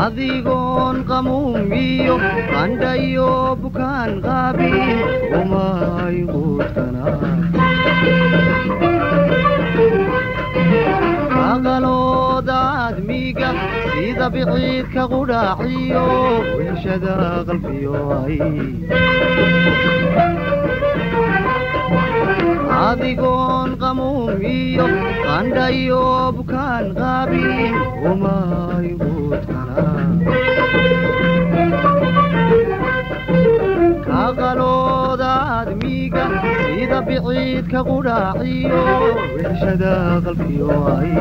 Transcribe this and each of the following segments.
adigoon qamuumiyo qandhayo bukaan qaabin umay quudkana aqalooda admiga sida biciidka qudhaaciyo weeshada qalbiyo ay adigoon qamuumiyo qandhayo bukaan qaabin umay quudkana kaqalooda admiga sida biciidka qudhaaciyo weeshada qalbiyo ay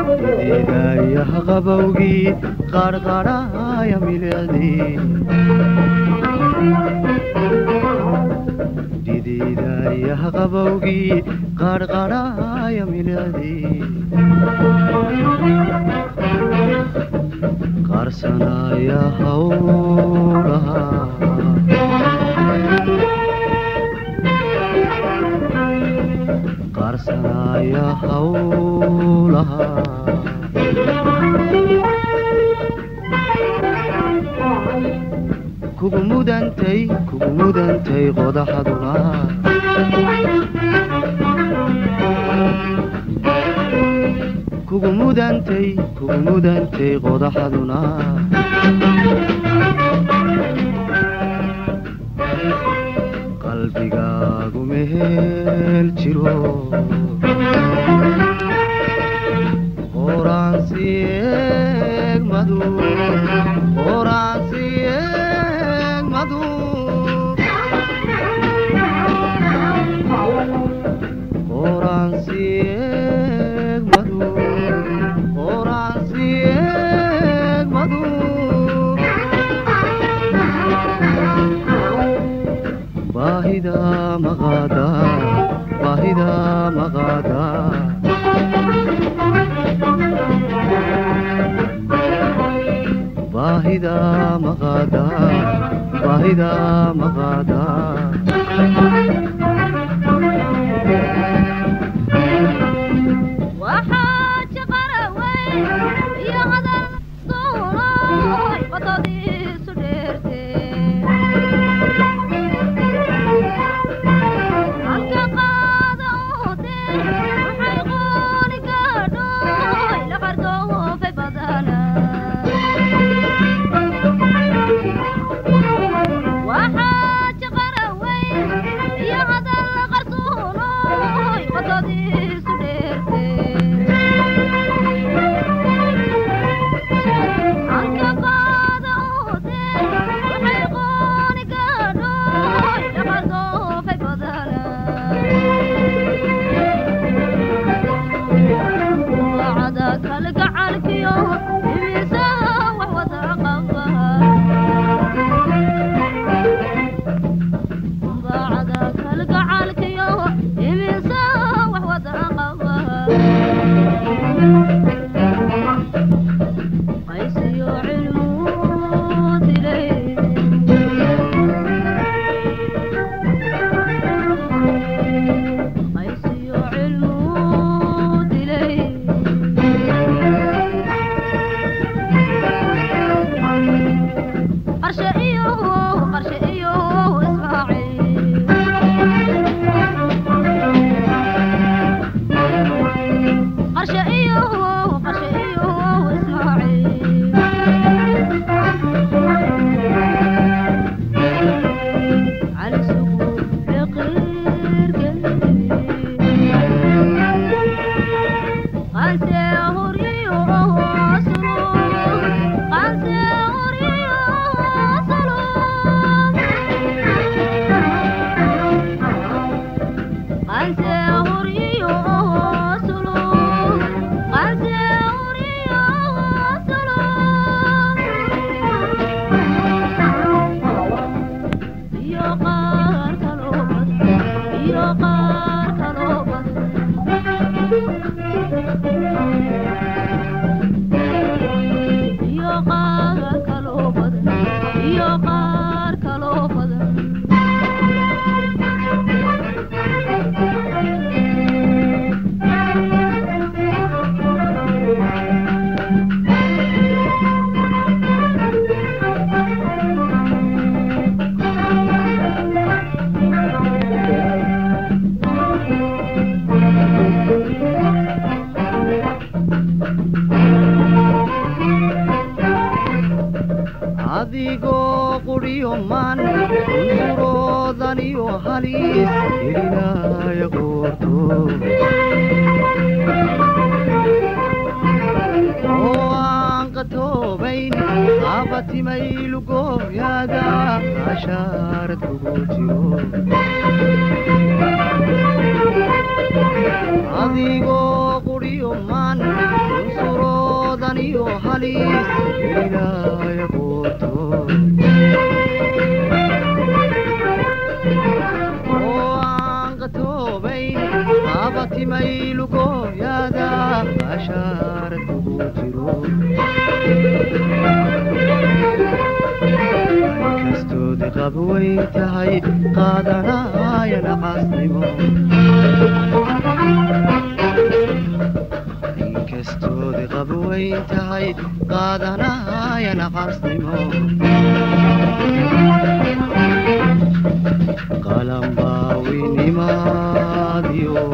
dideedayaha qabowgii qarqarhaya milicdii dideedayaha qabowgii qarqarhaya milicdii qarsanaya hawlaha qarsanaya hawlaha kugu mudantay qodaxaduna kugu mudantay qodaxaduna qalbigaagu mehel jiro qoraansi eegmadu qoraansi eegmadu qoraansi eegmadu qoraansi eegmadu baahida maqaada baahida maqaada baahida maqaada baahida maqaada Waxaa jaqara way adigoo quriyo man unsuroodan iyo halis gelinaya qoorto oo aan qatoobayn qabatimay lugooyada ashaarad kugu jiro adigoo quriyo man unsuroodan iyo halis gelinaya qoorto oo aan qatoobayn qabatimay lugooyada ashaarad kugu jiro inkastoodi qab weyn tahay qaadanaya nacasnimo inkastoodi qab weyn tahay qaadanaya nacasnimo qalanbaawinimaadiyo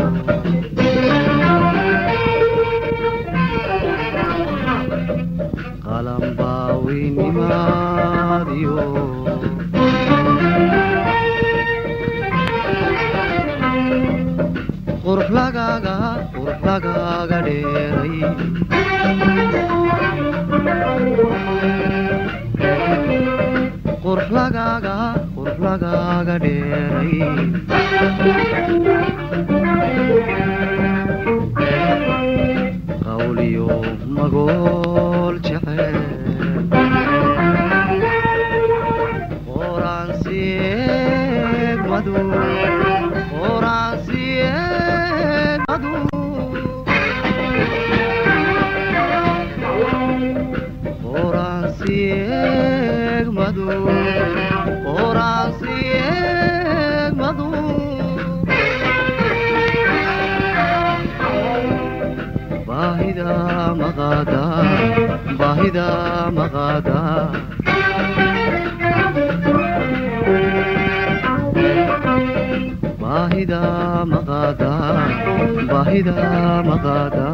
qalanbaawinimaadiyo qurux lagaaga dheeray qurux lagaaga dheeray qawliyo magool jecel qoraansi eegmadu qoraansi eegmadu qoraansi eegmadu qoraansi eegmadu baahida maqaada baahida maqaada baahida maqaada baahida maqaada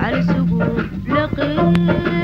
على سقوط لقي